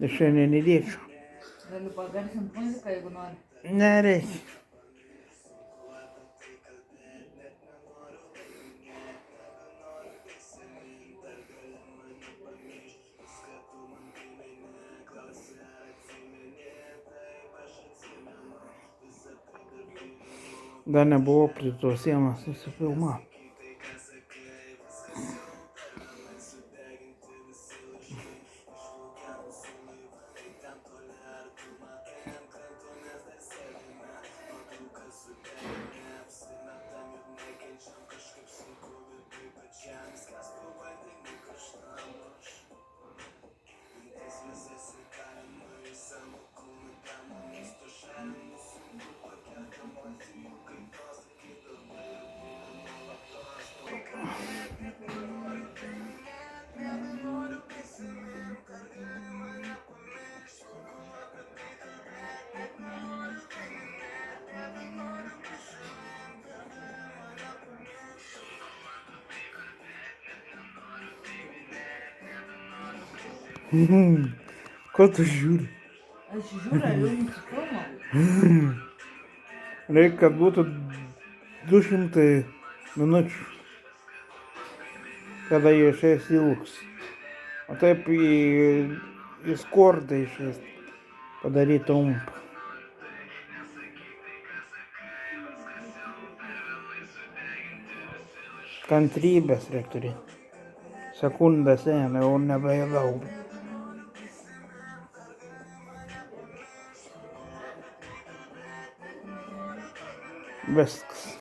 Ще не лечу. Galiu pagarsinti muziką, jeigu nori. Nereikia. Dar nebuvau prie tos sienos nusifilmavęs. Ko tu žiūri? Aš žiūriu, ar jau nusifilmavai. Reikia, kad būtų 200 minučių, kada jie išeis ilgus. O taip į skordą išeis padaryti trumpą. Kantrybės reikia turėti. Sekundas eina, jau nebeėdau. Viskas.